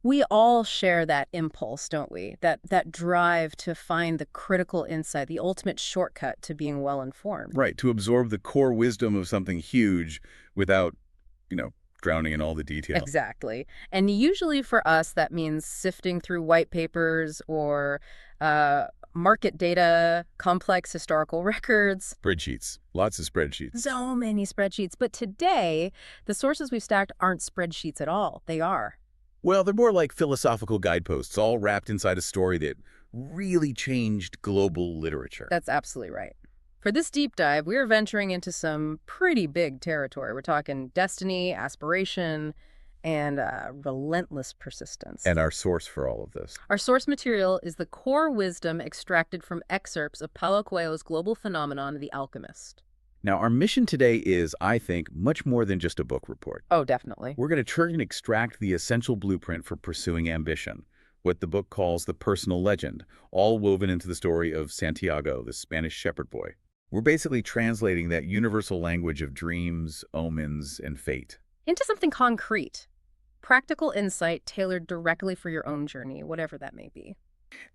We all share that impulse, don't we? That drive to find the critical insight, the ultimate shortcut to being well informed. Right, to absorb the core wisdom of something huge without, you know, drowning in all the detail. Exactly. And usually for us, that means sifting through white papers or uh, market data, complex historical records, Spreadsheets. Lots of spreadsheets. so many spreadsheets. But today, the sources we've stacked aren't spreadsheets at all. They are. Well, they're more like philosophical guideposts, all wrapped inside a story that really changed global literature. That's absolutely right. For this deep dive, we're venturing into some pretty big territory. We're talking destiny, aspiration, and relentless persistence. And our source for all of this. Our source material is the core wisdom extracted from excerpts of Paulo Coelho's global phenomenon, The Alchemist. Now, our mission today is, I think, much more than just a book report. Oh, definitely. We're going to try and extract the essential blueprint for pursuing ambition, what the book calls the personal legend, all woven into the story of Santiago, the Spanish shepherd boy. We're basically translating that universal language of dreams, omens, and fate. Into something concrete. Practical insight tailored directly for your own journey, whatever that may be.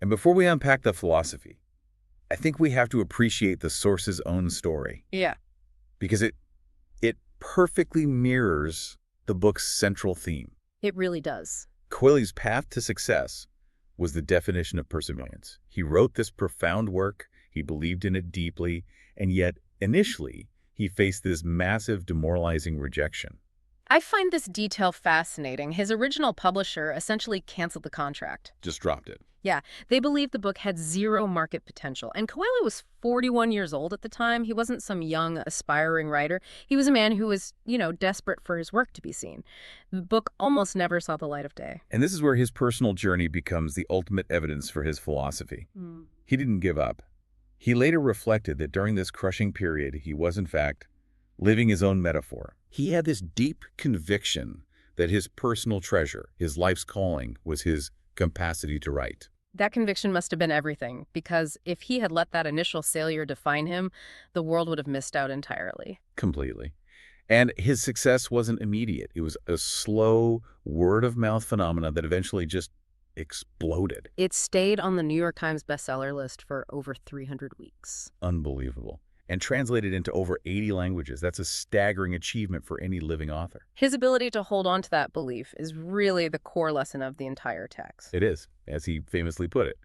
And before we unpack the philosophy, I think we have to appreciate the source's own story, Yeah. because it perfectly mirrors the book's central theme. It really does. Coelho's path to success was the definition of perseverance. He wrote this profound work, he believed in it deeply, and yet, initially, he faced this massive, demoralizing rejection. I find this detail fascinating. His original publisher essentially canceled the contract. Just dropped it. Yeah, they believed the book had zero market potential. And Coelho was 41 years old at the time. He wasn't some young, aspiring writer. He was a man who was, desperate for his work to be seen. The book almost never saw the light of day. And this is where his personal journey becomes the ultimate evidence for his philosophy. He didn't give up. He later reflected that during this crushing period, he was, in fact, living his own metaphor. He had this deep conviction that his personal treasure, his life's calling, was his capacity to write. That conviction must have been everything, because if he had let that initial failure define him, the world would have missed out entirely. Completely. And his success wasn't immediate. It was a slow, word-of-mouth phenomenon that eventually just exploded. It stayed on the New York Times bestseller list for over 300 weeks. Unbelievable. And translated into over 80 languages. That's a staggering achievement for any living author. His ability to hold on to that belief is really the core lesson of the entire text. It is, as he famously put it.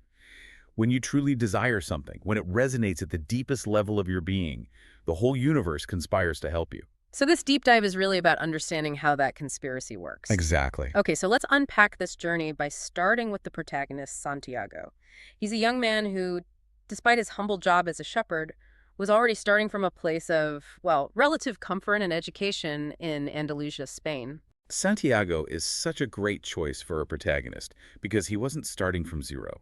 When you truly desire something, when it resonates at the deepest level of your being, the whole universe conspires to help you. So this deep dive is really about understanding how that conspiracy works. Exactly. Okay, so let's unpack this journey by starting with the protagonist, Santiago. He's a young man who, despite his humble job as a shepherd, was already starting from a place of, relative comfort and education in Andalusia, Spain. Santiago is such a great choice for a protagonist because he wasn't starting from zero.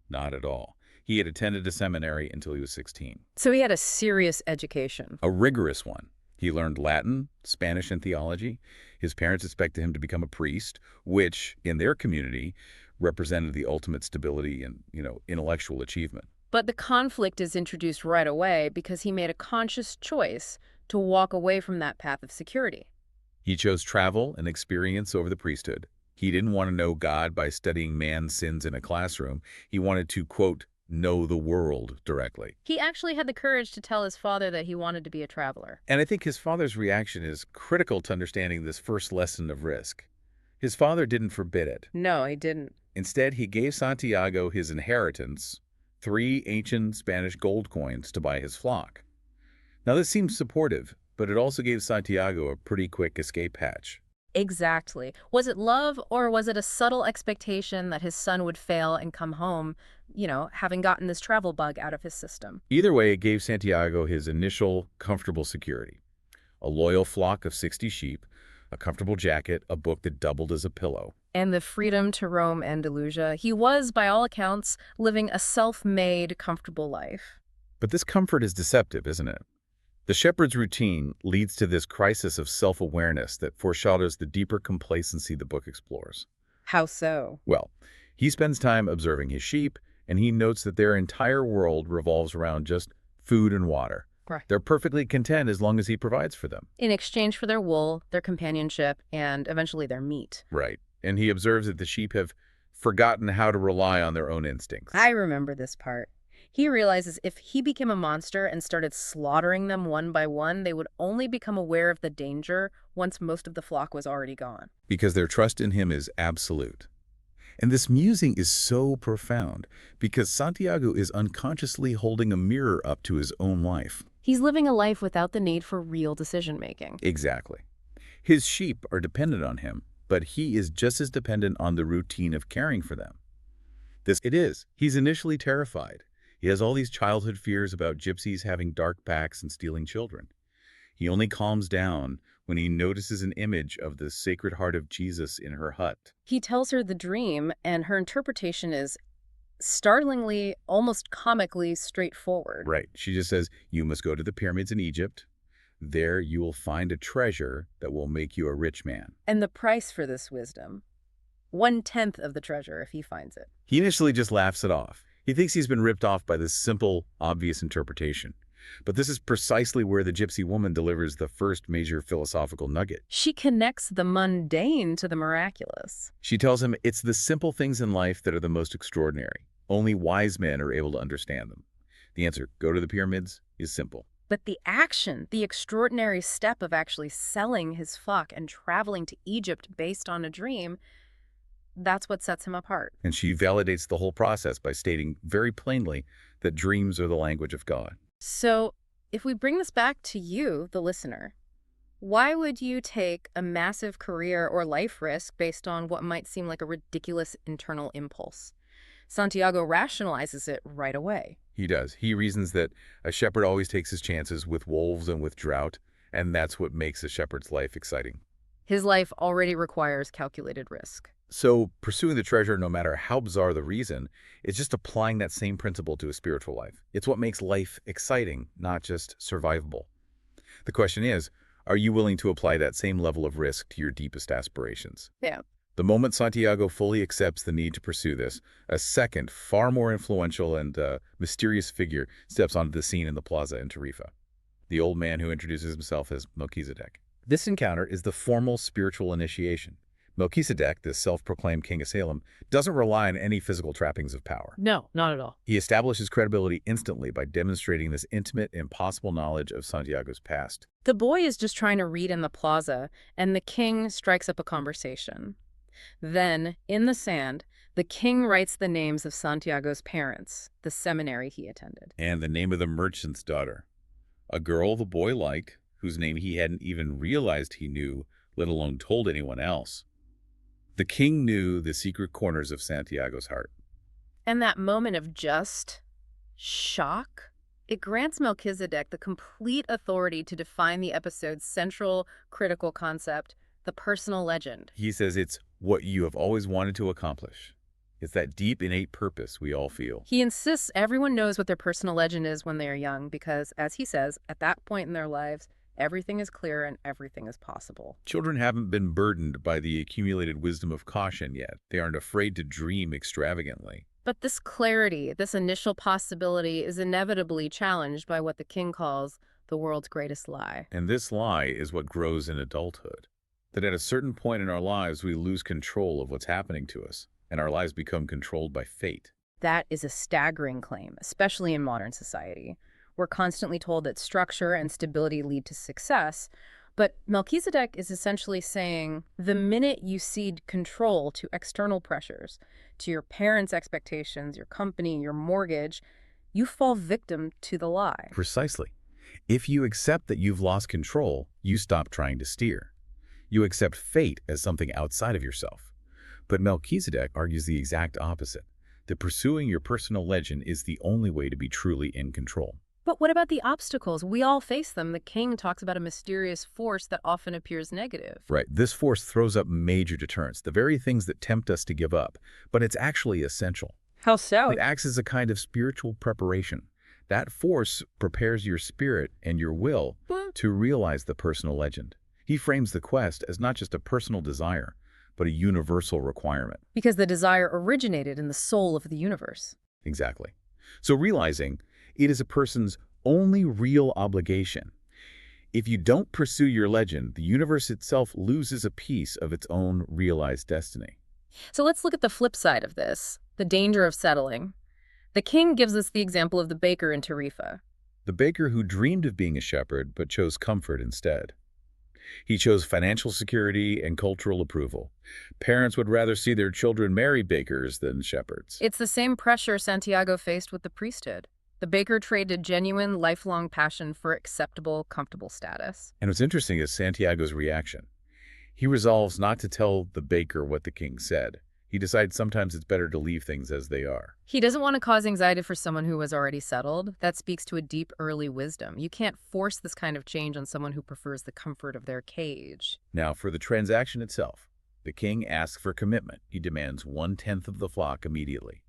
Not at all. He had attended a seminary until he was 16. So he had a serious education. A rigorous one. He learned Latin, Spanish, and theology. His parents expected him to become a priest, which, in their community, represented the ultimate stability and, intellectual achievement. But the conflict is introduced right away because he made a conscious choice to walk away from that path of security. He chose travel and experience over the priesthood. He didn't want to know God by studying man's sins in a classroom. He wanted to, quote, know the world directly. He actually had the courage to tell his father that he wanted to be a traveler. And I think his father's reaction is critical to understanding this first lesson of risk. His father didn't forbid it. No, he didn't. Instead, he gave Santiago his inheritance, 3 ancient Spanish gold coins to buy his flock. Now, this seems supportive, but it also gave Santiago a pretty quick escape hatch. Exactly. Was it love, or was it a subtle expectation that his son would fail and come home, having gotten this travel bug out of his system? Either way, it gave Santiago his initial comfortable security. A loyal flock of 60 sheep, a comfortable jacket, a book that doubled as a pillow. And the freedom to roam Andalusia. He was, by all accounts, living a self-made, comfortable life. But this comfort is deceptive, isn't it? The shepherd's routine leads to this crisis of self-awareness that foreshadows the deeper complacency the book explores. How so? Well, he spends time observing his sheep, and he notes that their entire world revolves around just food and water. Right. They're perfectly content as long as he provides for them. In exchange for their wool, their companionship, and eventually their meat. Right. and he observes that the sheep have forgotten how to rely on their own instincts. I remember this part. He realizes if he became a monster and started slaughtering them one by one, they would only become aware of the danger once most of the flock was already gone. Because their trust in him is absolute. And this musing is so profound because Santiago is unconsciously holding a mirror up to his own life. He's living a life without the need for real decision-making. Exactly. His sheep are dependent on him, but he is just as dependent on the routine of caring for them. This it is. He's initially terrified. He has all these childhood fears about gypsies having dark packs and stealing children. He only calms down when he notices an image of the Sacred Heart of Jesus in her hut. He tells her the dream, and her interpretation is startlingly, almost comically straightforward. Right. She just says, you must go to the pyramids in Egypt. There you will find a treasure that will make you a rich man. And the price for this wisdom? 1/10 of the treasure if he finds it. He initially just laughs it off. He thinks he's been ripped off by this simple, obvious interpretation. But this is precisely where the gypsy woman delivers the first major philosophical nugget. She connects the mundane to the miraculous. She tells him it's the simple things in life that are the most extraordinary. Only wise men are able to understand them. The answer, go to the pyramids, is simple. But the action, the extraordinary step of actually selling his flock and traveling to Egypt based on a dream, that's what sets him apart. And she validates the whole process by stating very plainly that dreams are the language of God. So, if we bring this back to you, the listener, why would you take a massive career or life risk based on what might seem like a ridiculous internal impulse? Santiago rationalizes it right away. He does. He reasons that a shepherd always takes his chances with wolves and with drought, and that's what makes a shepherd's life exciting. His life already requires calculated risk. So pursuing the treasure, no matter how bizarre the reason, is just applying that same principle to a spiritual life. It's what makes life exciting, not just survivable. The question is, are you willing to apply that same level of risk to your deepest aspirations? Yeah. The moment Santiago fully accepts the need to pursue this, a second, far more influential and mysterious figure steps onto the scene in the plaza in Tarifa. The old man who introduces himself as Melchizedek. This encounter is the formal spiritual initiation. Melchizedek, the self-proclaimed king of Salem, doesn't rely on any physical trappings of power. No, not at all. He establishes credibility instantly by demonstrating this intimate, impossible knowledge of Santiago's past. The boy is just trying to read in the plaza, and the king strikes up a conversation. Then, in the sand, the king writes the names of Santiago's parents, the seminary he attended. And the name of the merchant's daughter. A girl the boy liked, whose name he hadn't even realized he knew, let alone told anyone else. The king knew the secret corners of Santiago's heart. And that moment of just shock, it grants Melchizedek the complete authority to define the episode's central critical concept, the personal legend. He says it's what you have always wanted to accomplish. It's that deep, innate purpose we all feel. He insists everyone knows what their personal legend is when they are young because, as he says, at that point in their lives, everything is clear and everything is possible. Children haven't been burdened by the accumulated wisdom of caution yet. They aren't afraid to dream extravagantly. But this clarity, this initial possibility, is inevitably challenged by what the king calls the world's greatest lie. And this lie is what grows in adulthood. That at a certain point in our lives, we lose control of what's happening to us, and our lives become controlled by fate. That is a staggering claim, especially in modern society. We're constantly told that structure and stability lead to success, but Melchizedek is essentially saying the minute you cede control to external pressures, to your parents' expectations, your company, your mortgage, you fall victim to the lie. Precisely. If you accept that you've lost control, you stop trying to steer. You accept fate as something outside of yourself. But Melchizedek argues the exact opposite, that pursuing your personal legend is the only way to be truly in control. But what about the obstacles? We all face them. The king talks about a mysterious force that often appears negative. Right. This force throws up major deterrents, the very things that tempt us to give up, but it's actually essential. How so? It acts as a kind of spiritual preparation. That force prepares your spirit and your will to realize the personal legend. He frames the quest as not just a personal desire, but a universal requirement. Because the desire originated in the soul of the universe. Exactly. So realizing it is a person's only real obligation, If you don't pursue your legend, the universe itself loses a piece of its own realized destiny. So let's look at the flip side of this, the danger of settling. The king gives us the example of the baker in Tarifa. The baker who dreamed of being a shepherd but chose comfort instead. He chose financial security and cultural approval. Parents would rather see their children marry bakers than shepherds. It's the same pressure Santiago faced with the priesthood. The baker traded genuine, lifelong passion for acceptable, comfortable status. And what's interesting is Santiago's reaction. He resolves not to tell the baker what the king said. He decides sometimes it's better to leave things as they are. He doesn't want to cause anxiety for someone who was already settled. That speaks to a deep early wisdom. You can't force this kind of change on someone who prefers the comfort of their cage. Now, for the transaction itself, the king asks for commitment. He demands 1/10 of the flock immediately.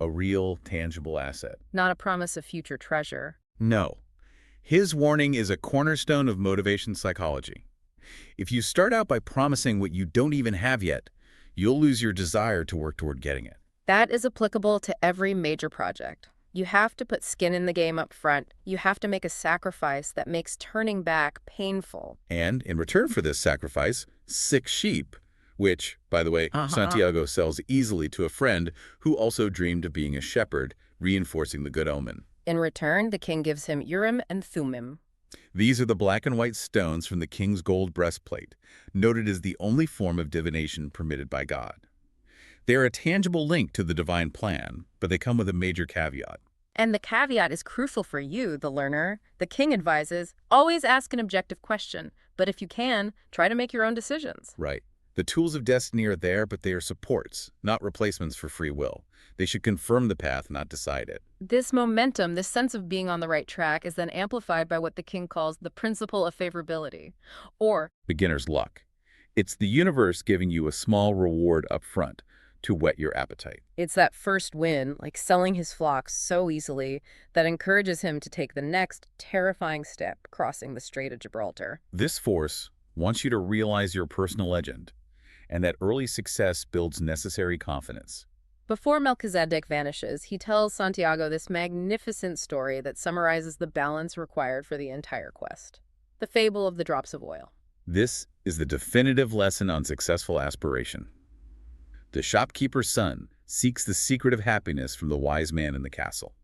A real, tangible asset. Not a promise of future treasure. No. His warning is a cornerstone of motivation psychology. If you start out by promising what you don't even have yet, you'll lose your desire to work toward getting it. That is applicable to every major project. You have to put skin in the game up front. You have to make a sacrifice that makes turning back painful. And in return for this sacrifice, 6 sheep, which, by the way, Santiago sells easily to a friend who also dreamed of being a shepherd, reinforcing the good omen. In return, the king gives him Urim and Thummim. These are the black and white stones from the king's gold breastplate, noted as the only form of divination permitted by God. They are a tangible link to the divine plan, but they come with a major caveat. And the caveat is crucial for you, the learner. The king advises, always ask an objective question, but if you can, try to make your own decisions. Right. The tools of destiny are there, but they are supports, not replacements for free will. They should confirm the path, not decide it. This momentum, this sense of being on the right track, is then amplified by what the king calls the principle of favorability, or beginner's luck. It's the universe giving you a small reward up front to whet your appetite. it's that first win, like selling his flock so easily, that encourages him to take the next terrifying step, crossing the Strait of Gibraltar. This force wants you to realize your personal legend, and that early success builds necessary confidence. Before Melchizedek vanishes, he tells Santiago this magnificent story that summarizes the balance required for the entire quest. The fable of the drops of oil. This is the definitive lesson on successful aspiration. The shopkeeper's son seeks the secret of happiness from the wise man in the castle.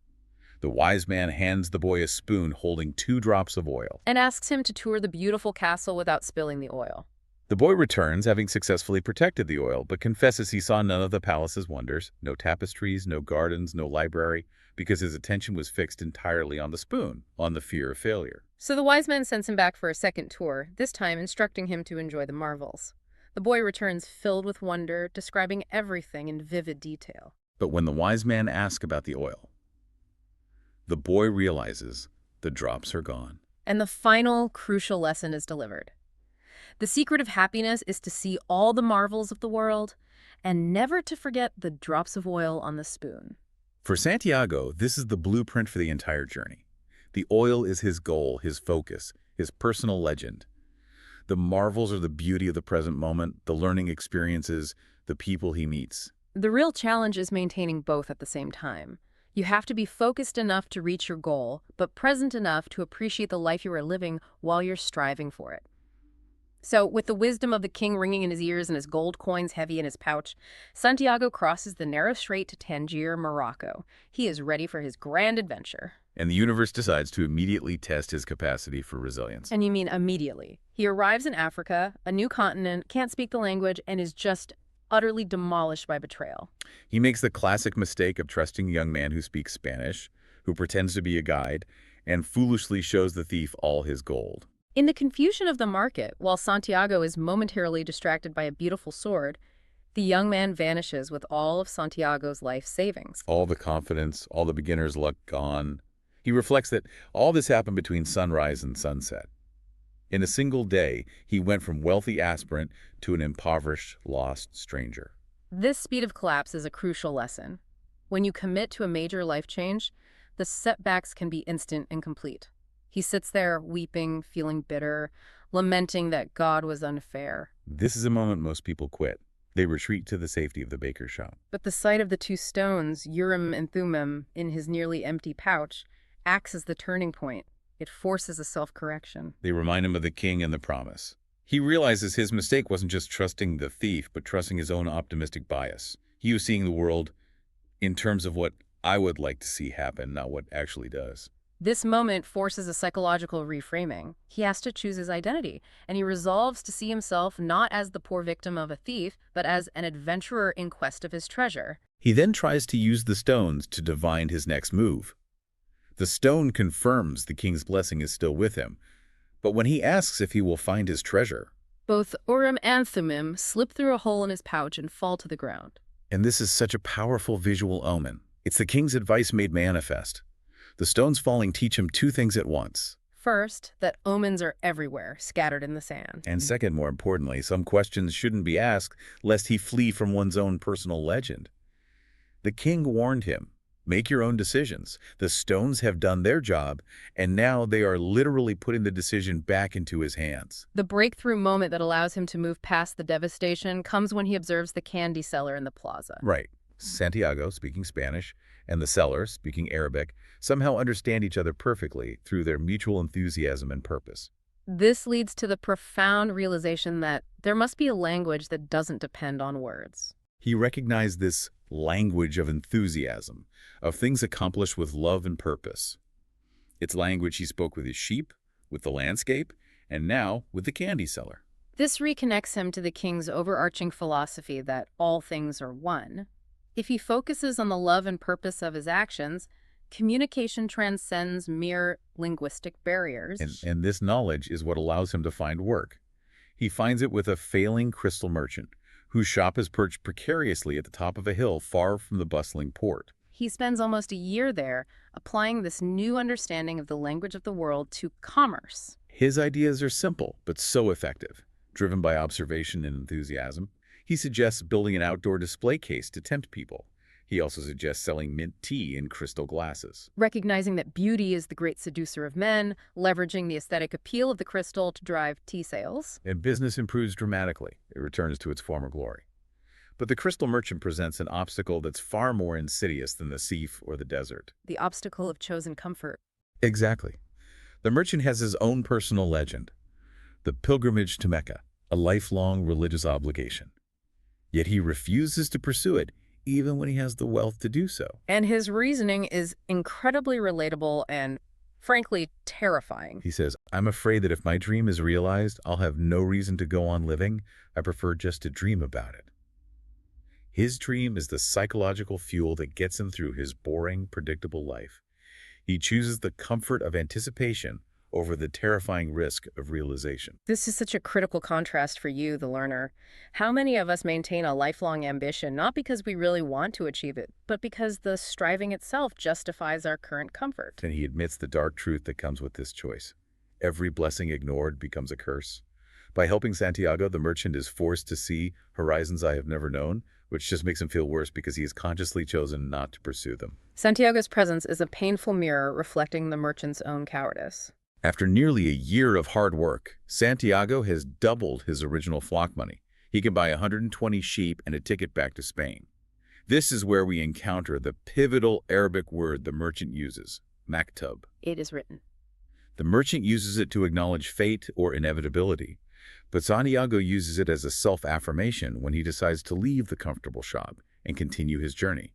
The wise man hands the boy a spoon holding 2 drops of oil. And asks him to tour the beautiful castle without spilling the oil. The boy returns, having successfully protected the oil, but confesses he saw none of the palace's wonders, no tapestries, no gardens, no library, because his attention was fixed entirely on the spoon, on the fear of failure. So the wise man sends him back for a second tour, this time instructing him to enjoy the marvels. The boy returns filled with wonder, describing everything in vivid detail. But when the wise man asks about the oil, the boy realizes the drops are gone. And the final crucial lesson is delivered. The secret of happiness is to see all the marvels of the world and never to forget the drops of oil on the spoon. For Santiago, this is the blueprint for the entire journey. The oil is his goal, his focus, his personal legend. The marvels are the beauty of the present moment, the learning experiences, the people he meets. The real challenge is maintaining both at the same time. You have to be focused enough to reach your goal, but present enough to appreciate the life you are living while you're striving for it. So, with the wisdom of the king ringing in his ears and his gold coins heavy in his pouch, Santiago crosses the narrow strait to Tangier, Morocco. He is ready for his grand adventure. And the universe decides to immediately test his capacity for resilience. And you mean immediately. He arrives in Africa, a new continent, can't speak the language, and is just utterly demolished by betrayal. He makes the classic mistake of trusting a young man who speaks Spanish, who pretends to be a guide, and foolishly shows the thief all his gold. In the confusion of the market, while Santiago is momentarily distracted by a beautiful sword, the young man vanishes with all of Santiago's life savings. All the confidence, all the beginner's luck gone. He reflects that all this happened between sunrise and sunset. In a single day, he went from wealthy aspirant to an impoverished, lost stranger. This speed of collapse is a crucial lesson. When you commit to a major life change, the setbacks can be instant and complete. He sits there, weeping, feeling bitter, lamenting that God was unfair. This is a moment most people quit. They retreat to the safety of the baker's shop. But the sight of the 2 stones, Urim and Thummim, in his nearly empty pouch, acts as the turning point. It forces a self-correction. They remind him of the king and the promise. He realizes his mistake wasn't just trusting the thief, but trusting his own optimistic bias. He was seeing the world in terms of what I would like to see happen, not what actually does. This moment forces a psychological reframing. He has to choose his identity, and he resolves to see himself not as the poor victim of a thief, but as an adventurer in quest of his treasure. He then tries to use the stones to divine his next move. The stone confirms the king's blessing is still with him, but when he asks if he will find his treasure, Both Urim and Thummim slip through a hole in his pouch and fall to the ground. and this is such a powerful visual omen. It's the king's advice made manifest. The stones falling teach him two things at once. First, that omens are everywhere, scattered in the sand. And second, more importantly, some questions shouldn't be asked lest he flee from one's own personal legend. The king warned him, make your own decisions. The stones have done their job, and now they are literally putting the decision back into his hands. The breakthrough moment that allows him to move past the devastation comes when he observes the candy seller in the plaza. Right. Santiago, speaking Spanish, and the seller, speaking Arabic, somehow understand each other perfectly through their mutual enthusiasm and purpose. This leads to the profound realization that there must be a language that doesn't depend on words. He recognized this language of enthusiasm, of things accomplished with love and purpose. It's language he spoke with his sheep, with the landscape, and now with the candy seller. This reconnects him to the king's overarching philosophy that all things are one. If he focuses on the love and purpose of his actions, communication transcends mere linguistic barriers. And this knowledge is what allows him to find work. He finds it with a failing crystal merchant, whose shop is perched precariously at the top of a hill far from the bustling port. He spends almost a year there, applying this new understanding of the language of the world to commerce. His ideas are simple, but so effective. Driven by observation and enthusiasm, he suggests building an outdoor display case to tempt people. He also suggests selling mint tea in crystal glasses. Recognizing that beauty is the great seducer of men, leveraging the aesthetic appeal of the crystal to drive tea sales. And business improves dramatically. It returns to its former glory. But the crystal merchant presents an obstacle that's far more insidious than the thief or the desert. The obstacle of chosen comfort. Exactly. The merchant has his own personal legend, the pilgrimage to Mecca, a lifelong religious obligation. Yet he refuses to pursue it, even when he has the wealth to do so. And his reasoning is incredibly relatable and, frankly, terrifying. He says, I'm afraid that if my dream is realized, I'll have no reason to go on living. I prefer just to dream about it. His dream is the psychological fuel that gets him through his boring, predictable life. He chooses the comfort of anticipation over the terrifying risk of realization. This is such a critical contrast for you, the learner. How many of us maintain a lifelong ambition, not because we really want to achieve it, but because the striving itself justifies our current comfort? And he admits the dark truth that comes with this choice. Every blessing ignored becomes a curse. By helping Santiago, the merchant is forced to see horizons I have never known, which just makes him feel worse because he has consciously chosen not to pursue them. Santiago's presence is a painful mirror reflecting the merchant's own cowardice. After nearly a year of hard work, Santiago has doubled his original flock money. He can buy 120 sheep and a ticket back to Spain. This is where we encounter the pivotal Arabic word the merchant uses, maktub. It is written. The merchant uses it to acknowledge fate or inevitability, but Santiago uses it as a self-affirmation when he decides to leave the comfortable shop and continue his journey.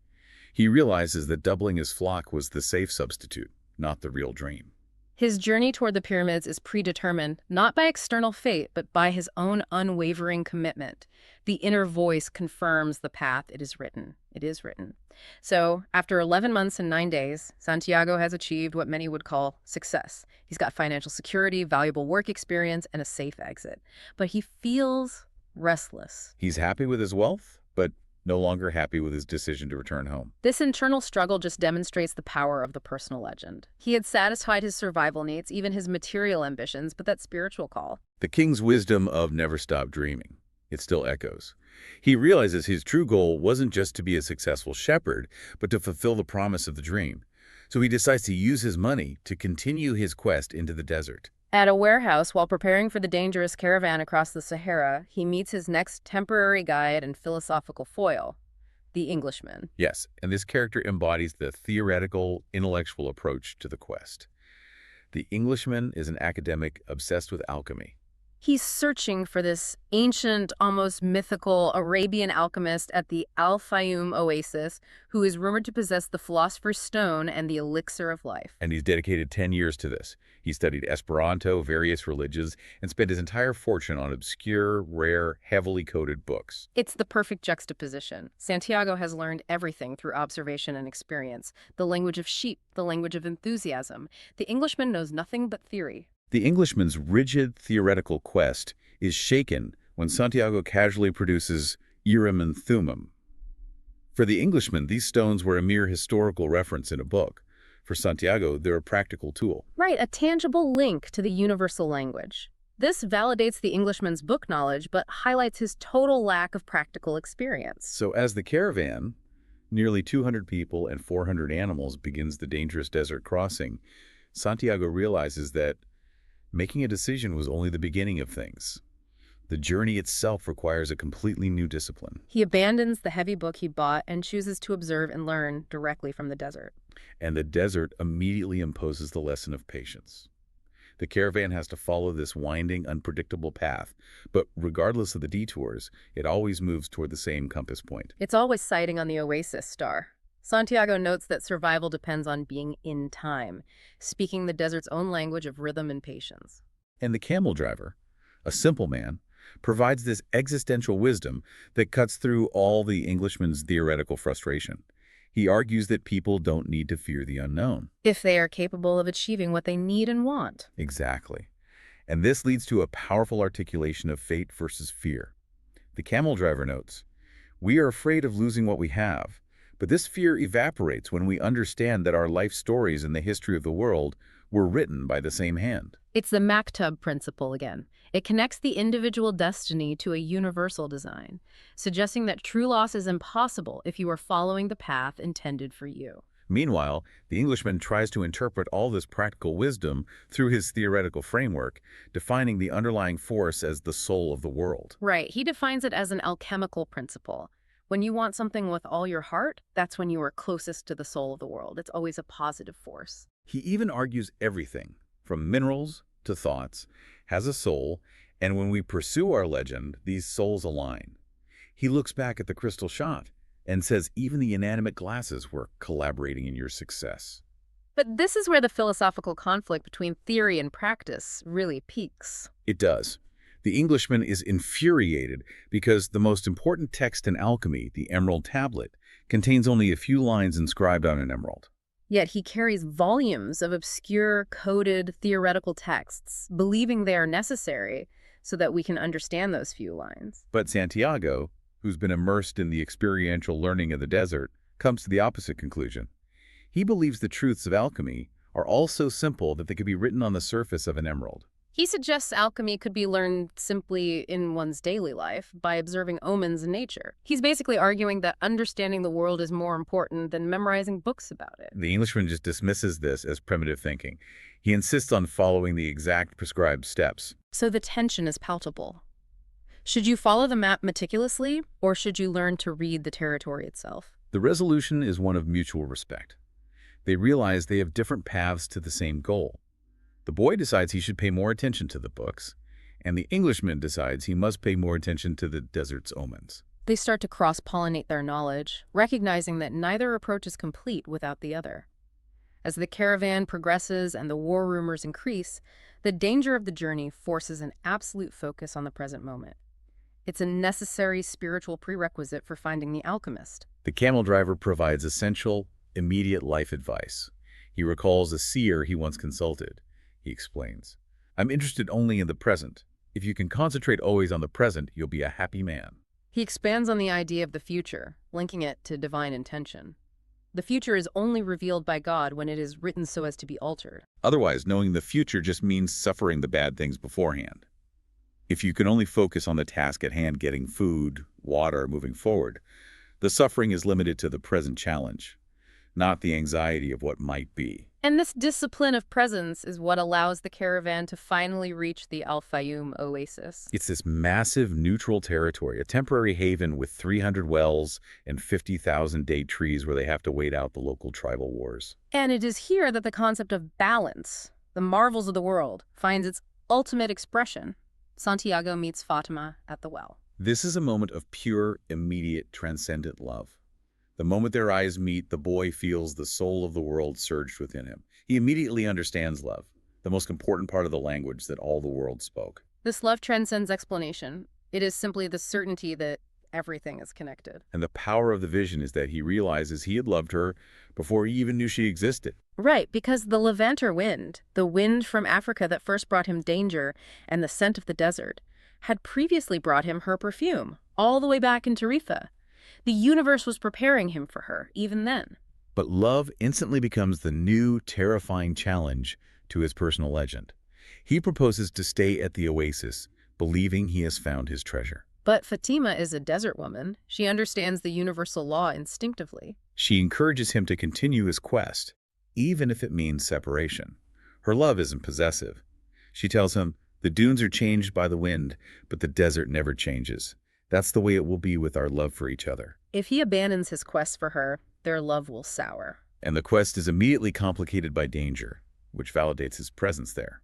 He realizes that doubling his flock was the safe substitute, not the real dream. His journey toward the pyramids is predetermined, not by external fate, but by his own unwavering commitment. The inner voice confirms the path. It is written. It is written. So, after 11 months and 9 days, Santiago has achieved what many would call success. He's got financial security, valuable work experience, and a safe exit. But he feels restless. He's happy with his wealth, but no longer happy with his decision to return home. This internal struggle just demonstrates the power of the personal legend. He had satisfied his survival needs, even his material ambitions, but that spiritual call. The king's wisdom of never stop dreaming. It still echoes. He realizes his true goal wasn't just to be a successful shepherd, but to fulfill the promise of the dream. So he decides to use his money to continue his quest into the desert. At a warehouse, while preparing for the dangerous caravan across the Sahara, he meets his next temporary guide and philosophical foil, the Englishman. Yes, and this character embodies the theoretical, intellectual approach to the quest. The Englishman is an academic obsessed with alchemy. He's searching for this ancient, almost mythical Arabian alchemist at the Al-Fayoum oasis who is rumored to possess the Philosopher's Stone and the elixir of life. And he's dedicated 10 years to this. He studied Esperanto, various religions, and spent his entire fortune on obscure, rare, heavily coded books. It's the perfect juxtaposition. Santiago has learned everything through observation and experience. The language of sheep, the language of enthusiasm. The Englishman knows nothing but theory. The Englishman's rigid theoretical quest is shaken when Santiago casually produces Urim and Thummim. For the Englishman, these stones were a mere historical reference in a book. For Santiago, they're a practical tool. Right, a tangible link to the universal language. This validates the Englishman's book knowledge, but highlights his total lack of practical experience. So as the caravan, nearly 200 people and 400 animals, begins the dangerous desert crossing, Santiago realizes that making a decision was only the beginning of things. The journey itself requires a completely new discipline. He abandons the heavy book he bought and chooses to observe and learn directly from the desert. And the desert immediately imposes the lesson of patience. The caravan has to follow this winding, unpredictable path, but regardless of the detours, it always moves toward the same compass point. It's always sighting on the oasis star. Santiago notes that survival depends on being in time, speaking the desert's own language of rhythm and patience. And the camel driver, a simple man, provides this existential wisdom that cuts through all the Englishman's theoretical frustration. He argues that people don't need to fear the unknown. If they are capable of achieving what they need and want. Exactly. And this leads to a powerful articulation of fate versus fear. The camel driver notes, "We are afraid of losing what we have, but this fear evaporates when we understand that our life stories and the history of the world were written by the same hand." It's the maktub principle again. It connects the individual destiny to a universal design, suggesting that true loss is impossible if you are following the path intended for you. Meanwhile, the Englishman tries to interpret all this practical wisdom through his theoretical framework, defining the underlying force as the soul of the world. Right, he defines it as an alchemical principle. When you want something with all your heart, that's when you are closest to the soul of the world. It's always a positive force. He even argues everything, from minerals to thoughts, has a soul, and when we pursue our legend, these souls align. He looks back at the crystal shot and says even the inanimate glasses were collaborating in your success. But this is where the philosophical conflict between theory and practice really peaks. It does. The Englishman is infuriated because the most important text in alchemy, the Emerald Tablet, contains only a few lines inscribed on an emerald. Yet he carries volumes of obscure, coded, theoretical texts, believing they are necessary so that we can understand those few lines. But Santiago, who's been immersed in the experiential learning of the desert, comes to the opposite conclusion. He believes the truths of alchemy are all so simple that they could be written on the surface of an emerald. He suggests alchemy could be learned simply in one's daily life by observing omens in nature. He's basically arguing that understanding the world is more important than memorizing books about it. The Englishman just dismisses this as primitive thinking. He insists on following the exact prescribed steps. So the tension is palpable. Should you follow the map meticulously, or should you learn to read the territory itself? The resolution is one of mutual respect. They realize they have different paths to the same goal. The boy decides he should pay more attention to the books, and the Englishman decides he must pay more attention to the desert's omens. They start to cross-pollinate their knowledge, recognizing that neither approach is complete without the other. As the caravan progresses and the war rumors increase, the danger of the journey forces an absolute focus on the present moment. It's a necessary spiritual prerequisite for finding the alchemist. The camel driver provides essential, immediate life advice. He recalls a seer he once consulted. He explains, "I'm interested only in the present. If you can concentrate always on the present, you'll be a happy man." He expands on the idea of the future, linking it to divine intention. The future is only revealed by God when it is written so as to be altered. Otherwise, knowing the future just means suffering the bad things beforehand. If you can only focus on the task at hand, getting food, water, moving forward, the suffering is limited to the present challenge, not the anxiety of what might be. And this discipline of presence is what allows the caravan to finally reach the Al-Fayoum oasis. It's this massive neutral territory, a temporary haven with 300 wells and 50,000 date trees where they have to wait out the local tribal wars. And it is here that the concept of balance, the marvels of the world, finds its ultimate expression. Santiago meets Fatima at the well. This is a moment of pure, immediate, transcendent love. The moment their eyes meet, the boy feels the soul of the world surged within him. He immediately understands love, the most important part of the language that all the world spoke. This love transcends explanation. It is simply the certainty that everything is connected. And the power of the vision is that he realizes he had loved her before he even knew she existed. Right, because the Levanter wind, the wind from Africa that first brought him danger and the scent of the desert, had previously brought him her perfume, all the way back in Tarifa. The universe was preparing him for her, even then. But love instantly becomes the new, terrifying challenge to his personal legend. He proposes to stay at the oasis, believing he has found his treasure. But Fatima is a desert woman. She understands the universal law instinctively. She encourages him to continue his quest, even if it means separation. Her love isn't possessive. She tells him, "The dunes are changed by the wind, but the desert never changes. That's the way it will be with our love for each other." If he abandons his quest for her, their love will sour. And the quest is immediately complicated by danger, which validates his presence there.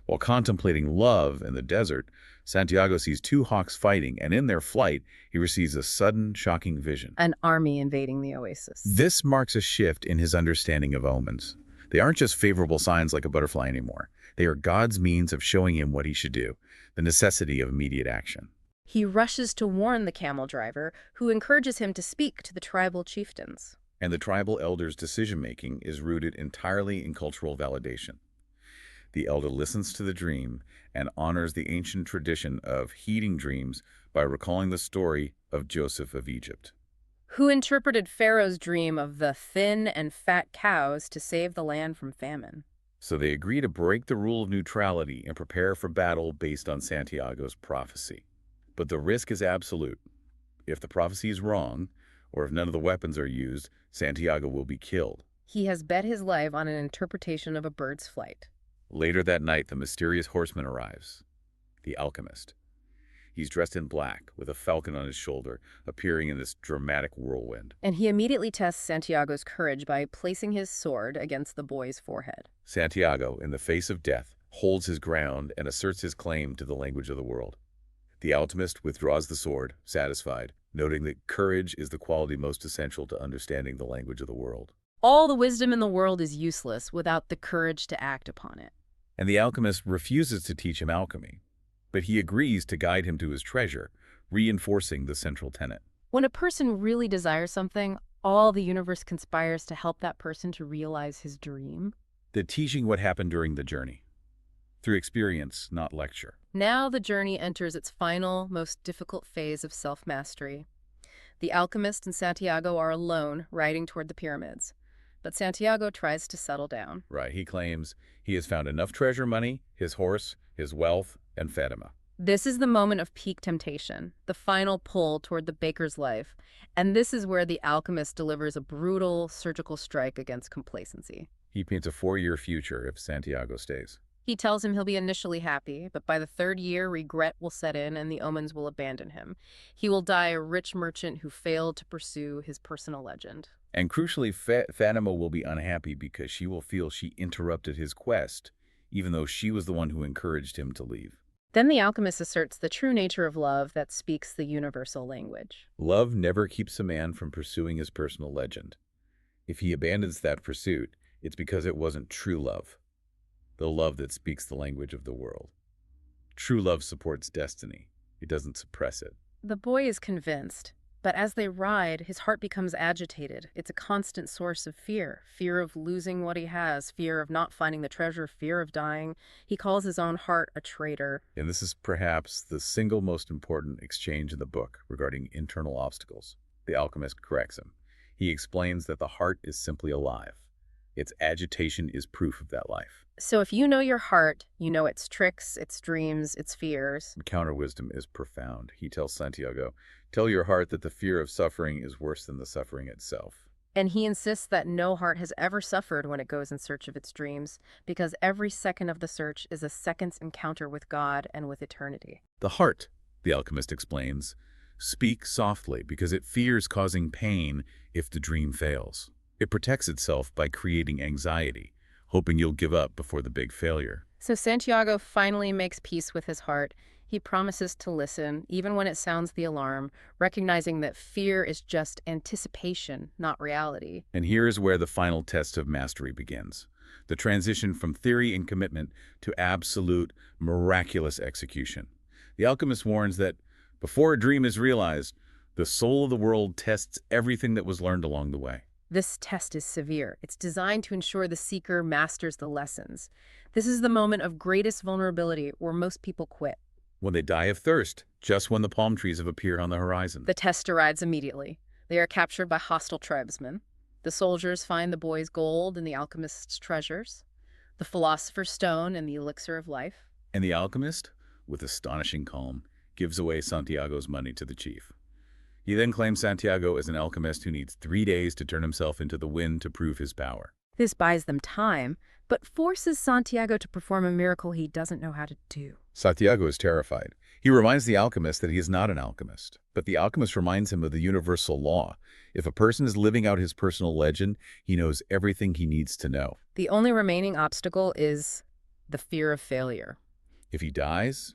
While contemplating love in the desert, Santiago sees two hawks fighting, and in their flight, he receives a sudden, shocking vision. An army invading the oasis. This marks a shift in his understanding of omens. They aren't just favorable signs like a butterfly anymore. They are God's means of showing him what he should do, the necessity of immediate action. He rushes to warn the camel driver, who encourages him to speak to the tribal chieftains. And the tribal elder's decision-making is rooted entirely in cultural validation. The elder listens to the dream and honors the ancient tradition of heeding dreams by recalling the story of Joseph of Egypt, Who interpreted Pharaoh's dream of the thin and fat cows to save the land from famine. So they agree to break the rule of neutrality and prepare for battle based on Santiago's prophecy. But the risk is absolute. If the prophecy is wrong, or if none of the weapons are used, Santiago will be killed. He has bet his life on an interpretation of a bird's flight. Later that night, the mysterious horseman arrives, the Alchemist. He's dressed in black, with a falcon on his shoulder, appearing in this dramatic whirlwind. And he immediately tests Santiago's courage by placing his sword against the boy's forehead. Santiago, in the face of death, holds his ground and asserts his claim to the language of the world. The Alchemist withdraws the sword, satisfied, noting that courage is the quality most essential to understanding the language of the world. All the wisdom in the world is useless without the courage to act upon it. And the alchemist refuses to teach him alchemy, but he agrees to guide him to his treasure, reinforcing the central tenet. When a person really desires something, all the universe conspires to help that person to realize his dream. The teaching what happened during the journey, through experience, not lecture. Now the journey enters its final, most difficult phase of self-mastery. The alchemist and Santiago are alone, riding toward the pyramids. But Santiago tries to settle down. Right, he claims he has found enough treasure money, his horse, his wealth, and Fatima. This is the moment of peak temptation, the final pull toward the baker's life, and this is where the alchemist delivers a brutal surgical strike against complacency. He paints a 4-year future if Santiago stays. He tells him he'll be initially happy, but by the 3rd year, regret will set in and the omens will abandon him. He will die a rich merchant who failed to pursue his personal legend. And crucially, Fatima will be unhappy because she will feel she interrupted his quest, even though she was the one who encouraged him to leave. Then the alchemist asserts the true nature of love that speaks the universal language. Love never keeps a man from pursuing his personal legend. If he abandons that pursuit, it's because it wasn't true love, the love that speaks the language of the world. True love supports destiny. It doesn't suppress it. The boy is convinced, but as they ride, his heart becomes agitated. It's a constant source of fear. Fear of losing what he has, fear of not finding the treasure, fear of dying. He calls his own heart a traitor. And this is perhaps the single most important exchange in the book regarding internal obstacles. The alchemist corrects him. He explains that the heart is simply alive. Its agitation is proof of that life. So if you know your heart, you know its tricks, its dreams, its fears. The counter-wisdom is profound. He tells Santiago, "Tell your heart that the fear of suffering is worse than the suffering itself." And he insists that no heart has ever suffered when it goes in search of its dreams, because every second of the search is a second's encounter with God and with eternity. The heart, the alchemist explains, speaks softly because it fears causing pain if the dream fails. It protects itself by creating anxiety, hoping you'll give up before the big failure. So Santiago finally makes peace with his heart. He promises to listen, even when it sounds the alarm, recognizing that fear is just anticipation, not reality. And here is where the final test of mastery begins. The transition from theory and commitment to absolute, miraculous execution. The alchemist warns that before a dream is realized, the soul of the world tests everything that was learned along the way. This test is severe. It's designed to ensure the seeker masters the lessons. This is the moment of greatest vulnerability where most people quit. When they die of thirst, just when the palm trees have appeared on the horizon. The test arrives immediately. They are captured by hostile tribesmen. The soldiers find the boy's gold and the alchemist's treasures, the philosopher's stone and the elixir of life. And the alchemist, with astonishing calm, gives away Santiago's money to the chief. He then claims Santiago as an alchemist who needs 3 days to turn himself into the wind to prove his power. This buys them time, but forces Santiago to perform a miracle he doesn't know how to do. Santiago is terrified. He reminds the alchemist that he is not an alchemist, but the alchemist reminds him of the universal law. If a person is living out his personal legend, he knows everything he needs to know. The only remaining obstacle is the fear of failure. If he dies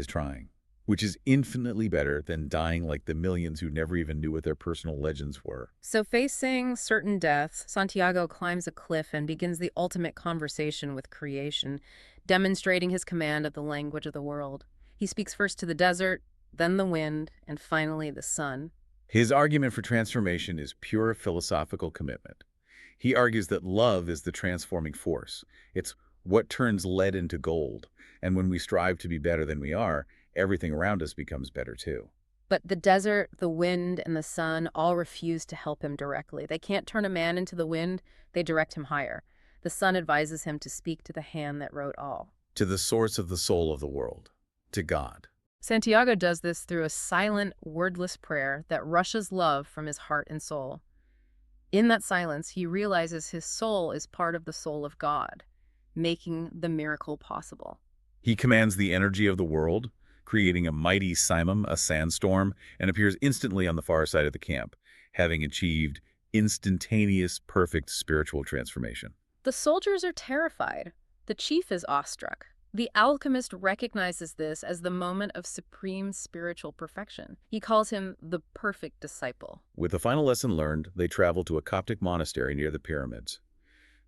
trying, which is infinitely better than dying like the millions who never even knew what their personal legends were. So facing certain death, Santiago climbs a cliff and begins the ultimate conversation with creation, demonstrating his command of the language of the world. He speaks first to the desert, then the wind, and finally the sun. His argument for transformation is pure philosophical commitment. He argues that love is the transforming force. It's what turns lead into gold, and when we strive to be better than we are, everything around us becomes better too. But the desert, the wind, and the sun all refuse to help him directly. They can't turn a man into the wind, they direct him higher. The sun advises him to speak to the hand that wrote all. To the source of the soul of the world, to God. Santiago does this through a silent, wordless prayer that rushes love from his heart and soul. In that silence, he realizes his soul is part of the soul of God, making the miracle possible. He commands the energy of the world, creating a mighty simum, a sandstorm, and appears instantly on the far side of the camp, having achieved instantaneous, perfect spiritual transformation. The soldiers are terrified. The chief is awestruck. The alchemist recognizes this as the moment of supreme spiritual perfection. He calls him the perfect disciple. With the final lesson learned, they travel to a Coptic monastery near the pyramids.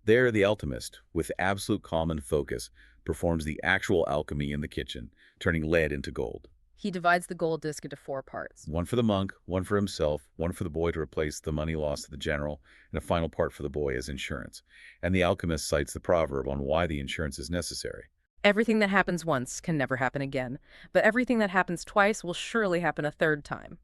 There, the alchemist, with absolute calm and focus, performs the actual alchemy in the kitchen, turning lead into gold. He divides the gold disc into 4 parts. One for the monk, one for himself, one for the boy to replace the money lost to the general, and a final part for the boy as insurance. And the alchemist cites the proverb on why the insurance is necessary. Everything that happens once can never happen again, but everything that happens twice will surely happen a third time.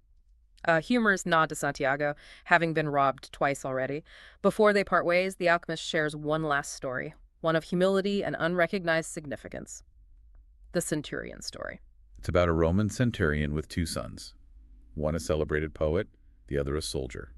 A humorous nod to Santiago, having been robbed twice already. Before they part ways, the alchemist shares one last story, one of humility and unrecognized significance. The centurion story. It's about a Roman centurion with 2 sons. One a celebrated poet, the other a soldier.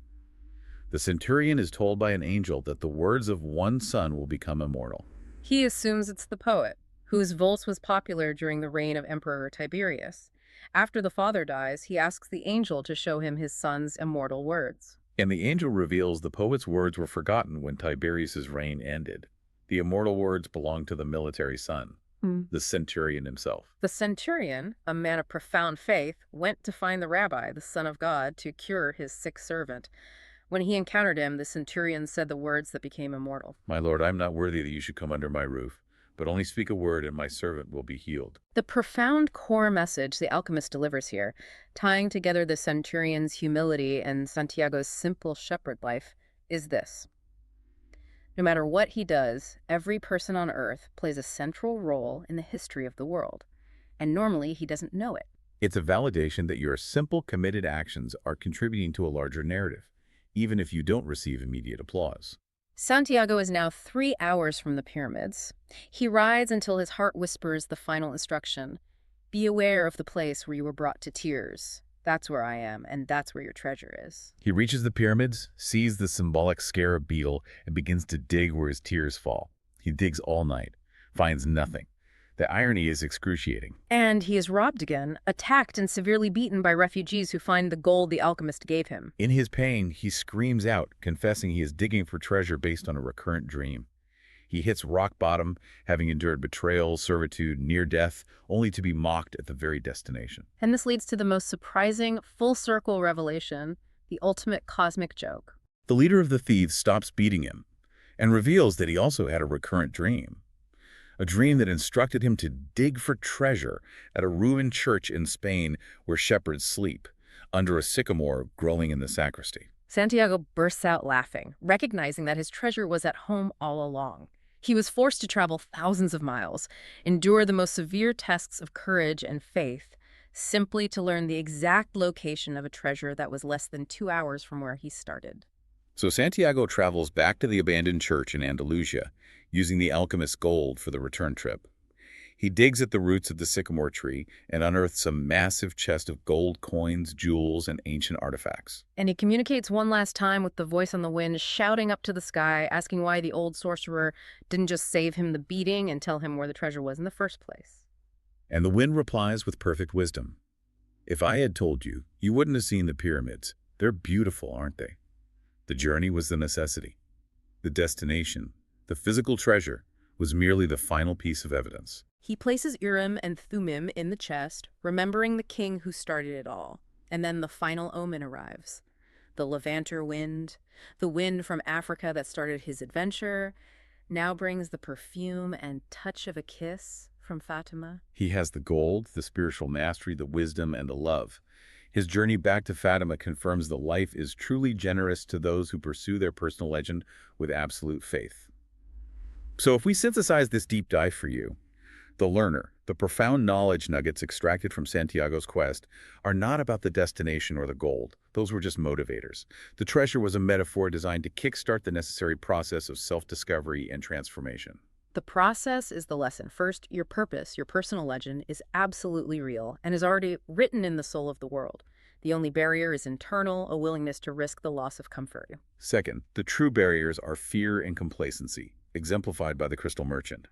The centurion is told by an angel that the words of one son will become immortal. He assumes it's the poet, whose verse was popular during the reign of Emperor Tiberius. After the father dies, he asks the angel to show him his son's immortal words. And the angel reveals the poet's words were forgotten when Tiberius's reign ended. The immortal words belong to the military son, the centurion himself. The centurion, a man of profound faith, went to find the rabbi, the Son of God, to cure his sick servant. When he encountered him, the centurion said the words that became immortal. My lord, I am not worthy that you should come under my roof, but only speak a word and my servant will be healed. The profound core message the alchemist delivers here, tying together the centurion's humility and Santiago's simple shepherd life, is this. No matter what he does, every person on Earth plays a central role in the history of the world, and normally he doesn't know it. It's a validation that your simple, committed actions are contributing to a larger narrative, even if you don't receive immediate applause. Santiago is now 3 hours from the pyramids. He rides until his heart whispers the final instruction. Be aware of the place where you were brought to tears. That's where I am, and that's where your treasure is. He reaches the pyramids, sees the symbolic scarab beetle, and begins to dig where his tears fall. He digs all night, finds nothing. The irony is excruciating. And he is robbed again, attacked and severely beaten by refugees who find the gold the alchemist gave him. In his pain, he screams out, confessing he is digging for treasure based on a recurrent dream. He hits rock bottom, having endured betrayal, servitude, near death, only to be mocked at the very destination. And this leads to the most surprising full-circle revelation, the ultimate cosmic joke. The leader of the thieves stops beating him and reveals that he also had a recurrent dream. A dream that instructed him to dig for treasure at a ruined church in Spain where shepherds sleep, under a sycamore growing in the sacristy. Santiago bursts out laughing, recognizing that his treasure was at home all along. He was forced to travel thousands of miles, endure the most severe tests of courage and faith, simply to learn the exact location of a treasure that was less than 2 hours from where he started. So Santiago travels back to the abandoned church in Andalusia, using the Alchemist's gold for the return trip. He digs at the roots of the sycamore tree and unearths a massive chest of gold coins, jewels, and ancient artifacts. And he communicates one last time with the voice on the wind, shouting up to the sky, asking why the old sorcerer didn't just save him the beating and tell him where the treasure was in the first place. And the wind replies with perfect wisdom. If I had told you, you wouldn't have seen the pyramids. They're beautiful, aren't they? The journey was the necessity. The destination, the physical treasure, was merely the final piece of evidence. He places Urim and Thummim in the chest, remembering the king who started it all. And then the final omen arrives. The Levanter wind, the wind from Africa that started his adventure, now brings the perfume and touch of a kiss from Fatima. He has the gold, the spiritual mastery, the wisdom, and the love. His journey back to Fatima confirms that life is truly generous to those who pursue their personal legend with absolute faith. So if we synthesize this deep dive for you, the learner, the profound knowledge nuggets extracted from Santiago's quest are not about the destination or the gold. Those were just motivators. The treasure was a metaphor designed to kickstart the necessary process of self-discovery and transformation. The process is the lesson. First, your purpose, your personal legend, is absolutely real and is already written in the soul of the world. The only barrier is internal, a willingness to risk the loss of comfort. Second, the true barriers are fear and complacency, exemplified by the crystal merchant.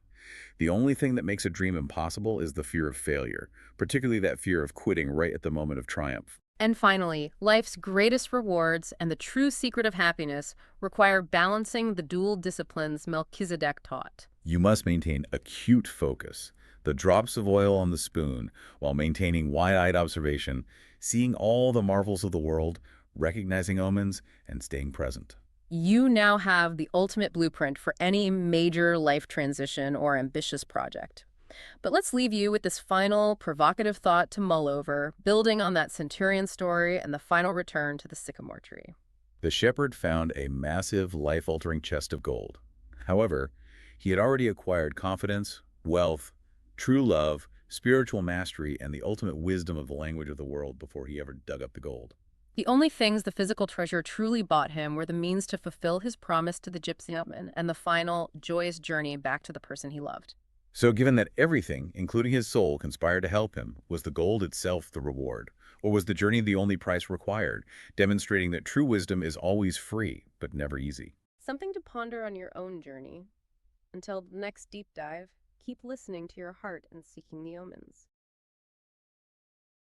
The only thing that makes a dream impossible is the fear of failure, particularly that fear of quitting right at the moment of triumph. And finally, life's greatest rewards and the true secret of happiness require balancing the dual disciplines Melchizedek taught. You must maintain acute focus, the drops of oil on the spoon, while maintaining wide-eyed observation, seeing all the marvels of the world, recognizing omens, and staying present. You now have the ultimate blueprint for any major life transition or ambitious project. But let's leave you with this final provocative thought to mull over, building on that centurion story and the final return to the sycamore tree. The shepherd found a massive, life-altering chest of gold. However, he had already acquired confidence, wealth, true love, spiritual mastery, and the ultimate wisdom of the language of the world before he ever dug up the gold. The only things the physical treasure truly bought him were the means to fulfill his promise to the gypsy woman and the final, joyous journey back to the person he loved. So given that everything, including his soul, conspired to help him, was the gold itself the reward? Or was the journey the only price required, demonstrating that true wisdom is always free, but never easy? Something to ponder on your own journey. Until the next deep dive, keep listening to your heart and seeking the omens.